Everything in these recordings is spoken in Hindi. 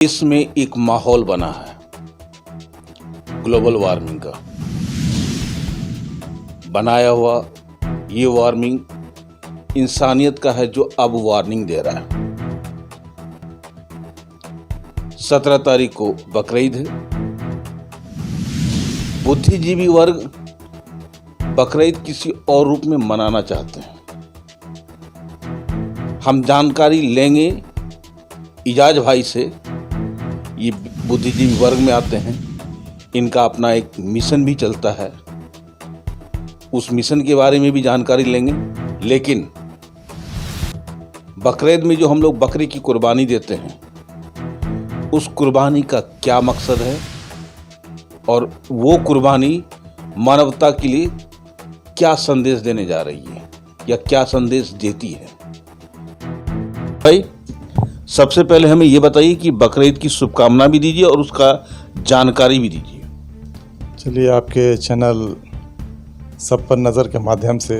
देश में एक माहौल बना है ग्लोबल वार्मिंग का। बनाया हुआ ये वार्मिंग इंसानियत का है जो अब वार्निंग दे रहा है। 17 तारीख को बकरीद है। बुद्धिजीवी वर्ग बकरीद किसी और रूप में मनाना चाहते हैं। हम जानकारी लेंगे इजाज भाई से। ये बुद्धिजीवी वर्ग में आते हैं, इनका अपना एक मिशन भी चलता है, उस मिशन के बारे में भी जानकारी लेंगे। लेकिन बकरीद में जो हम लोग बकरी की कुर्बानी देते हैं, उस कुर्बानी का क्या मकसद है और वो कुर्बानी मानवता के लिए क्या संदेश देने जा रही है या क्या संदेश देती है। भाई सबसे पहले हमें ये बताइए कि बकरीद की शुभकामना भी दीजिए और उसका जानकारी भी दीजिए। चलिए, आपके चैनल सब पर नज़र के माध्यम से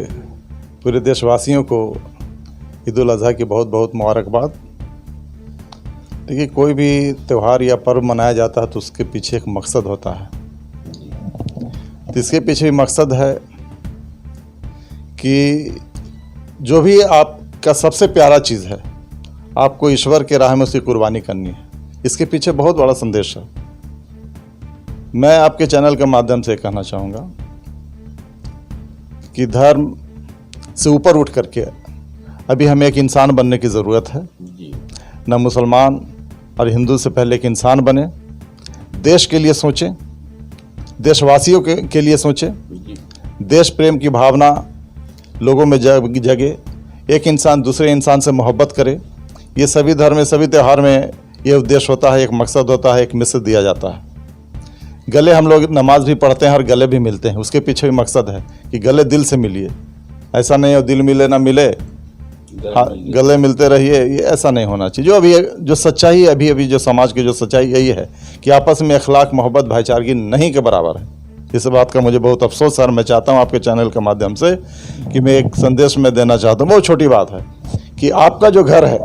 पूरे देशवासियों को ईद उल अज़हा की बहुत बहुत मुबारकबाद। देखिए, कोई भी त्यौहार या पर्व मनाया जाता है तो उसके पीछे एक मकसद होता है। तो इसके पीछे भी मकसद है कि जो भी आपका सबसे प्यारा चीज़ है, आपको ईश्वर के राह में उसकी कुर्बानी करनी है। इसके पीछे बहुत बड़ा संदेश है। मैं आपके चैनल के माध्यम से कहना चाहूँगा कि धर्म से ऊपर उठ करके अभी हमें एक इंसान बनने की ज़रूरत है। न मुसलमान और हिंदू से पहले एक इंसान बने, देश के लिए सोचें, देशवासियों के लिए सोचें, देश प्रेम की भावना लोगों में जगे, एक इंसान दूसरे इंसान से मोहब्बत करे। ये सभी धर्म में, सभी त्यौहार में ये उद्देश्य होता है, एक मकसद होता है, एक मैसेज दिया जाता है। गले हम लोग नमाज भी पढ़ते हैं और गले भी मिलते हैं, उसके पीछे भी मकसद है कि गले दिल से मिलिए। ऐसा नहीं हो दिल मिले ना मिले, हाँ गले मिलते रहिए, ये ऐसा नहीं होना चाहिए। जो अभी जो सच्चाई है, अभी जो समाज की जो सच्चाई यही है कि आपस में अखलाक, मोहब्बत, भाईचारगी नहीं के बराबर है। इस बात का मुझे बहुत अफसोस है और मैं चाहता हूँ आपके चैनल के माध्यम से कि मैं एक संदेश में देना चाहता हूँ। बहुत छोटी बात है कि आपका जो घर है,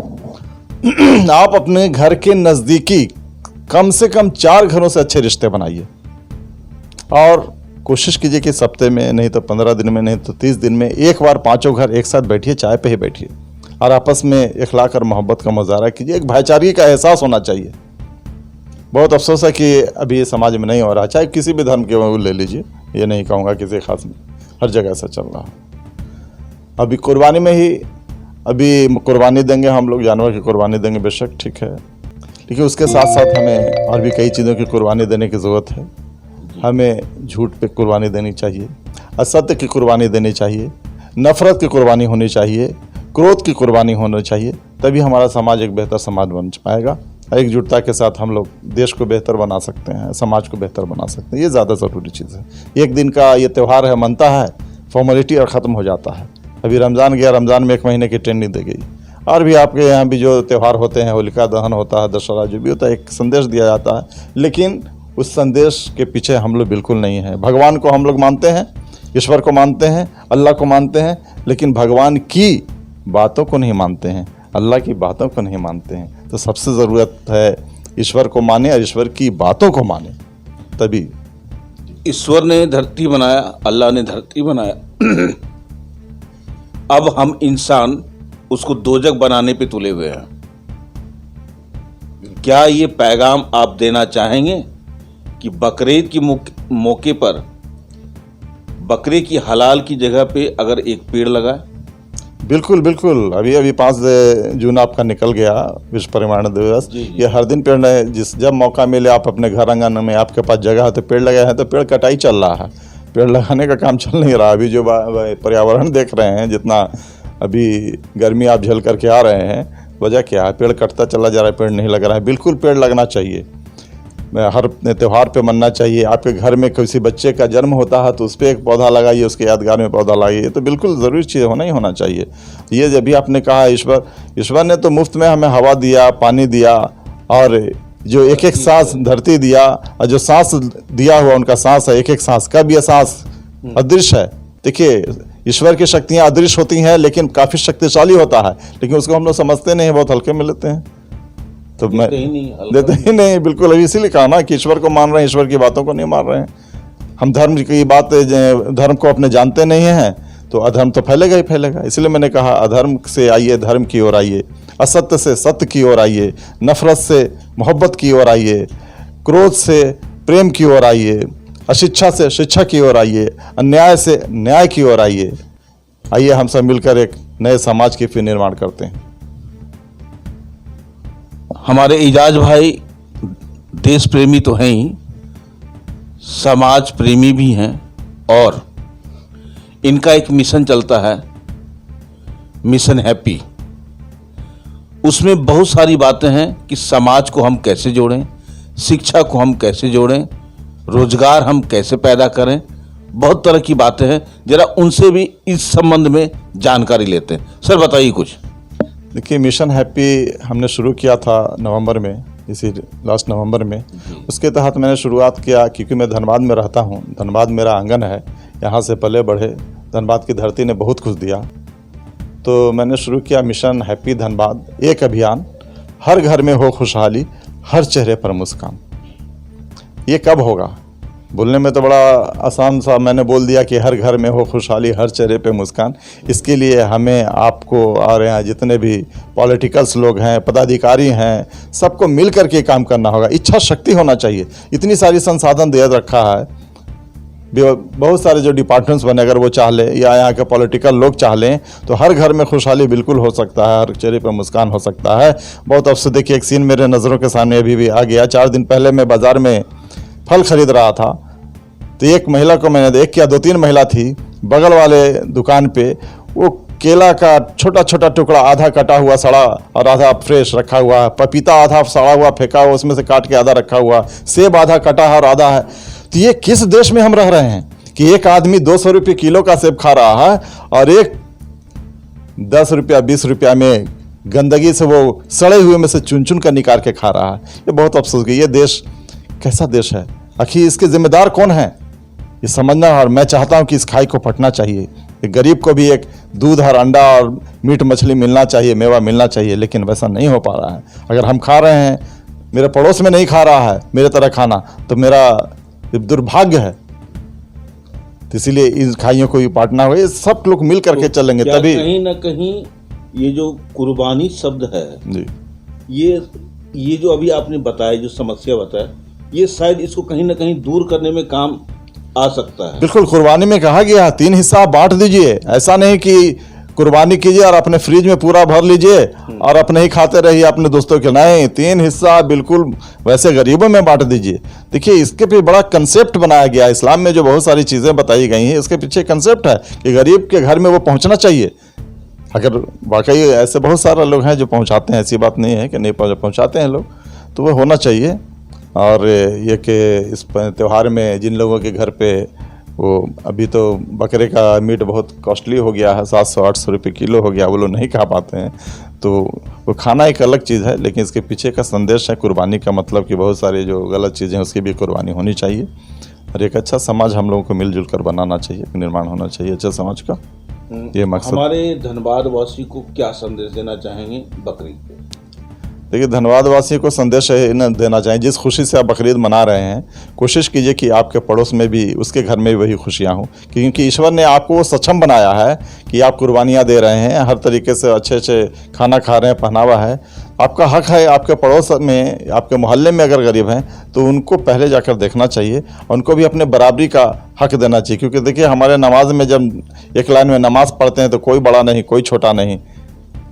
आप अपने घर के नज़दीकी कम से कम 4 घरों से अच्छे रिश्ते बनाइए और कोशिश कीजिए कि हफ्ते में नहीं तो 15 दिन में नहीं तो 30 दिन में एक बार 5 घर एक साथ बैठिए, चाय पे ही बैठिए और आपस में इखलाक और मोहब्बत का मुजाहरा कीजिए। एक भाईचारगी का एहसास होना चाहिए। बहुत अफसोस है कि अभी ये समाज में नहीं हो रहा, चाहे किसी भी धर्म के वो ले लीजिए, ये नहीं कहूँगा किसी खास में, हर जगह ऐसा चल रहा है। अभी कुर्बानी में ही अभी कुर्बानी देंगे, हम लोग जानवर की कुर्बानी देंगे, बेशक ठीक है, लेकिन उसके साथ साथ हमें और भी कई चीज़ों की कुर्बानी देने की ज़रूरत है। हमें झूठ पे कुर्बानी देनी चाहिए, असत्य की कुर्बानी देनी चाहिए, नफ़रत की कुर्बानी होनी चाहिए, क्रोध की कुर्बानी होनी चाहिए। तभी हमारा समाज एक बेहतर समाज बन पाएगा। एकजुटता के साथ हम लोग देश को बेहतर बना सकते हैं, समाज को बेहतर बना सकते हैं। ये ज़्यादा ज़रूरी चीज़ है। एक दिन का ये त्यौहार है, मनता है, फॉर्मेलिटी और ख़त्म हो जाता है। अभी रमज़ान गया, रमज़ान में 1 महीने की ट्रेनिंग दी गई। और भी आपके यहाँ भी जो त्यौहार होते हैं, होलिका दहन होता है, दशहरा जो भी होता है, एक संदेश दिया जाता है, लेकिन उस संदेश के पीछे हम लोग बिल्कुल नहीं हैं। भगवान को हम लोग मानते हैं, ईश्वर को मानते हैं, अल्लाह को मानते हैं, लेकिन भगवान की बातों को नहीं मानते हैं, अल्लाह की बातों को नहीं मानते हैं। तो सबसे ज़रूरत है ईश्वर को माने और ईश्वर की बातों को माने। तभी ईश्वर ने धरती बनाया, अल्लाह ने धरती बनाया, अब हम इंसान उसको दोजक बनाने पे तुले हुए हैं। क्या ये पैगाम आप देना चाहेंगे कि बकरीद की मौके पर बकरे की हलाल की जगह पे अगर एक पेड़ लगाए? बिल्कुल बिल्कुल। अभी 5 जून आपका निकल गया, विश्व पर्यावरण दिवस। ये हर दिन पेड़ जब मौका मिले आप अपने घर आंगन में, आपके पास जगह है तो पेड़ लगाए हैं। तो पेड़ कटाई चल रहा है, पेड़ लगाने का काम चल नहीं रहा। अभी जो पर्यावरण देख रहे हैं, जितना अभी गर्मी आप झेल करके आ रहे हैं, वजह क्या है? पेड़ कटता चला जा रहा है, पेड़ नहीं लग रहा है। बिल्कुल पेड़ लगना चाहिए, हर त्यौहार पे मनना चाहिए। आपके घर में किसी बच्चे का जन्म होता है तो उस पर एक पौधा लगाइए, उसके यादगार में पौधा लगाइए। तो बिल्कुल ज़रूरी चीज़ होना ही होना चाहिए। ये जब भी आपने कहा ईश्वर ने तो मुफ्त में हमें हवा दिया, पानी दिया और जो एक सांस धरती दिया, और जो सांस दिया हुआ उनका सांस है, एक सांस का भी सांस अदृश्य है। देखिए, ईश्वर की शक्तियाँ अदृश्य होती हैं लेकिन काफ़ी शक्तिशाली होता है, लेकिन उसको हम लोग समझते नहीं, बहुत हल्के में लेते हैं। तो मैं देते ही नहीं, हल्का देते ही नहीं, बिल्कुल। अभी इसीलिए कहा ना कि ईश्वर को मान रहे हैं, ईश्वर की बातों को नहीं मान रहे हैं। हम धर्म की बात, धर्म को अपने जानते नहीं हैं तो अधर्म तो फैलेगा ही फैलेगा। इसलिए मैंने कहा अधर्म से आइए धर्म की ओर आइए, असत्य से सत्य की ओर आइए, नफरत से मोहब्बत की ओर आइए, क्रोध से प्रेम की ओर आइए, अशिक्षा से शिक्षा की ओर आइए, अन्याय से न्याय की ओर आइए। आइए हम सब मिलकर एक नए समाज की फिर निर्माण करते हैं। हमारे इजाज भाई देश प्रेमी तो हैं ही, समाज प्रेमी भी हैं, और इनका एक मिशन चलता है, मिशन हैप्पी। उसमें बहुत सारी बातें हैं कि समाज को हम कैसे जोड़ें, शिक्षा को हम कैसे जोड़ें, रोजगार हम कैसे पैदा करें, बहुत तरह की बातें हैं। जरा उनसे भी इस संबंध में जानकारी लेते हैं। सर बताइए कुछ। देखिए, मिशन हैप्पी हमने शुरू किया था नवंबर में, इसी लास्ट नवंबर में। उसके तहत मैंने शुरुआत किया, क्योंकि मैं धनबाद में रहता हूँ, धनबाद मेरा आंगन है, यहाँ से पले बढ़े, धनबाद की धरती ने बहुत कुछ दिया। तो मैंने शुरू किया मिशन हैप्पी धनबाद, एक अभियान, हर घर में हो खुशहाली, हर चेहरे पर मुस्कान। ये कब होगा? बोलने में तो बड़ा आसान सा मैंने बोल दिया कि हर घर में हो खुशहाली, हर चेहरे पे मुस्कान। इसके लिए हमें, आपको और यहाँ जितने भी पॉलिटिकल्स लोग हैं, पदाधिकारी हैं, सबको मिल कर के काम करना होगा। इच्छा शक्ति होना चाहिए। इतनी सारी संसाधन दे रखा है, बहुत सारे जो डिपार्टमेंट्स बने, अगर वो चाह ले या यहाँ के पॉलिटिकल लोग चाह लें तो हर घर में खुशहाली बिल्कुल हो सकता है, हर चेहरे पर मुस्कान हो सकता है। बहुत अफसोस, देखिए एक सीन मेरे नज़रों के सामने अभी भी आ गया। 4 दिन पहले मैं बाज़ार में फल खरीद रहा था, तो एक महिला को मैंने देख किया, 2-3 महिला थी बगल वाले दुकान पे, वो केला का छोटा छोटा टुकड़ा आधा कटा हुआ सड़ा और आधा फ्रेश रखा हुआ है, पपीता आधा सड़ा हुआ फेंका हुआ, उसमें से काट के आधा रखा हुआ, सेब आधा कटा है और आधा है। तो ये किस देश में हम रह रहे हैं कि एक आदमी 200 रुपये किलो का सेब खा रहा है और एक 10 रुपया 20 रुपया में गंदगी से वो सड़े हुए में से चुन चुन कर निकाल के खा रहा है। ये बहुत अफसोस की, ये देश कैसा देश है? आखिर इसके जिम्मेदार कौन है, ये समझना। और मैं चाहता हूं कि इस खाई को पटना चाहिए। गरीब को भी एक दूध और अंडा और मीट मछली मिलना चाहिए, मेवा मिलना चाहिए, लेकिन वैसा नहीं हो पा रहा है। अगर हम खा रहे हैं, मेरे पड़ोस में नहीं खा रहा है मेरे तरह खाना, तो मेरा दुर्भाग्य है। तो इसीलिए इन खाइयों को भी बांटना होगा, ये सब लोग मिल करके चलेंगे तभी। कहीं ना कहीं ये जो कुर्बानी शब्द है जी, ये जो अभी आपने बताया, जो समस्या बताया, ये शायद इसको कहीं ना कहीं दूर करने में काम आ सकता है। बिल्कुल। कुर्बानी में कहा गया 3 हिस्सा आप बांट दीजिए। ऐसा नहीं कि कुर्बानी कीजिए और अपने फ्रिज में पूरा भर लीजिए और अपने ही खाते रहिए अपने दोस्तों के। नहीं, 3 हिस्सा बिल्कुल वैसे गरीबों में बांट दीजिए। देखिए, इसके पे बड़ा कंसेप्ट बनाया गया है इस्लाम में, जो बहुत सारी चीज़ें बताई गई हैं, इसके पीछे कंसेप्ट है कि गरीब के घर में वो पहुंचना चाहिए। अगर वाकई ऐसे बहुत सारे लोग हैं जो पहुंचाते हैं, ऐसी बात नहीं है कि नहीं पहुंचाते हैं लोग, तो वो होना चाहिए। और ये कि इस त्यौहार में जिन लोगों के घर पे वो, अभी तो बकरे का मीट बहुत कॉस्टली हो गया है, 700-800 रुपये किलो हो गया, वो लोग नहीं खा पाते हैं, तो वो खाना एक अलग चीज़ है, लेकिन इसके पीछे का संदेश है कुर्बानी का, मतलब कि बहुत सारी जो गलत चीज़ें हैं उसकी भी कुर्बानी होनी चाहिए। और एक अच्छा समाज हम लोगों को मिलजुल कर बनाना चाहिए, निर्माण होना चाहिए अच्छा समाज का, ये मकसद। हमारे धनबाद वासी को क्या संदेश देना चाहेंगे बकरीद पे? देखिए, धनबाद वासियों को संदेश है देना चाहिए, जिस खुशी से आप बकरीद मना रहे हैं, कोशिश कीजिए कि आपके पड़ोस में भी, उसके घर में भी वही खुशियाँ हों, क्योंकि ईश्वर ने आपको सक्षम बनाया है कि आप कुर्बानियाँ दे रहे हैं, हर तरीके से अच्छे अच्छे खाना खा रहे हैं, पहनावा है। आपका हक है, आपके पड़ोस में, आपके मोहल्ले में अगर गरीब हैं तो उनको पहले जाकर देखना चाहिए, उनको भी अपने बराबरी का हक देना चाहिए। क्योंकि देखिए, हमारे नमाज में जब एक लाइन में नमाज़ पढ़ते हैं तो कोई बड़ा नहीं, कोई छोटा नहीं,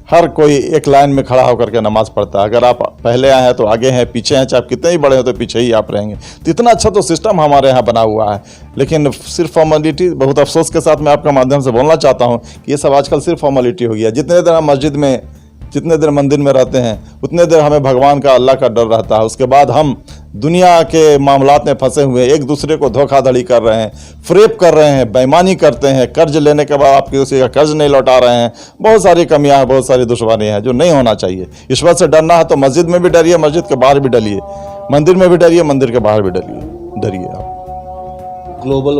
हर कोई एक लाइन में खड़ा होकर के नमाज पढ़ता है। अगर आप पहले आए हैं तो आगे हैं, पीछे हैं, चाहे आप कितने ही बड़े हो तो पीछे ही आप रहेंगे। तो इतना अच्छा तो सिस्टम हमारे यहाँ बना हुआ है, लेकिन सिर्फ फॉर्मेलिटी, बहुत अफसोस के साथ मैं आपका माध्यम से बोलना चाहता हूँ कि ये सब आजकल सिर्फ फॉर्मेलिटी हो गया। जितने देर हम मस्जिद में, जितने देर मंदिर में रहते हैं, उतने देर हमें भगवान का, अल्लाह का डर रहता है। उसके बाद हम दुनिया के मामलात में फंसे हुए, एक दूसरे को धोखाधड़ी कर रहे हैं, फ्रेब कर रहे हैं, बेईमानी करते हैं, कर्ज लेने के बाद आप किसी का कर्ज नहीं लौटा रहे हैं। बहुत सारी कमियां हैं, बहुत सारी दुश्वारियां हैं जो नहीं होना चाहिए। ईश्वर से डरना है तो मस्जिद में भी डरिए, मस्जिद के बाहर भी डरिए, मंदिर में भी डरिए, मंदिर के बाहर भी डरिए आप। ग्लोबल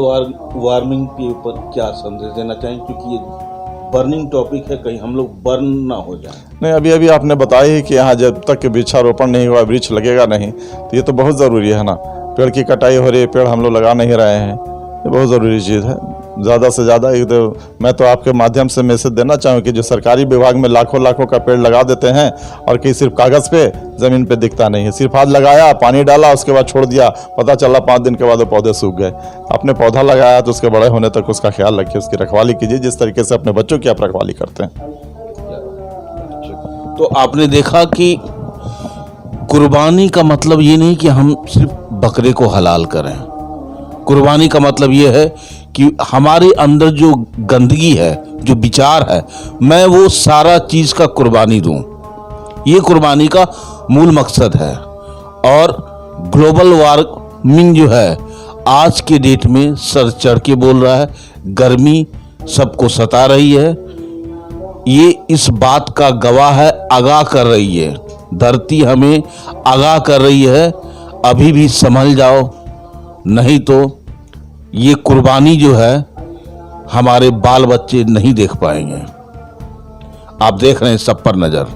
वार्मिंग के ऊपर क्या संदेश देना चाहेंगे? क्योंकि ये बर्निंग टॉपिक है, कहीं हम लोग बर्न ना हो जाए। नहीं, अभी अभी आपने बताया ही कि यहाँ जब तक वृक्षारोपण नहीं हुआ, वृक्ष लगेगा नहीं, तो ये तो बहुत ज़रूरी है ना। पेड़ की कटाई हो रही है, पेड़ हम लोग लगा नहीं रहे हैं, ये बहुत ज़रूरी चीज़ है। ज़्यादा से ज़्यादा मैं तो आपके माध्यम से मैसेज देना चाहूँ कि जो सरकारी विभाग में लाखों लाखों का पेड़ लगा देते हैं और कि सिर्फ कागज़ पे, ज़मीन पे दिखता नहीं है। सिर्फ आज लगाया, पानी डाला, उसके बाद छोड़ दिया, पता चला 5 दिन के बाद वो पौधे सूख गए। आपने पौधा लगाया तो उसके बड़े होने तक उसका ख्याल रखिए, उसकी रखवाली कीजिए, जिस तरीके से अपने बच्चों की आप रखवाली करते हैं। तो आपने देखा कि कुर्बानी का मतलब ये नहीं कि हम सिर्फ बकरे को हलाल करें। कुर्बानी का मतलब ये है कि हमारे अंदर जो गंदगी है, जो विचार है, मैं वो सारा चीज़ का कुर्बानी दूं। ये कुर्बानी का मूल मकसद है। और ग्लोबल वार्मिंग जो है आज के डेट में सर चढ़ के बोल रहा है, गर्मी सबको सता रही है। ये इस बात का गवाह है, आगाह कर रही है, धरती हमें आगाह कर रही है, अभी भी संभल जाओ, नहीं तो ये कुर्बानी जो है हमारे बाल बच्चे नहीं देख पाएंगे। आप देख रहे हैं सब पर नज़र।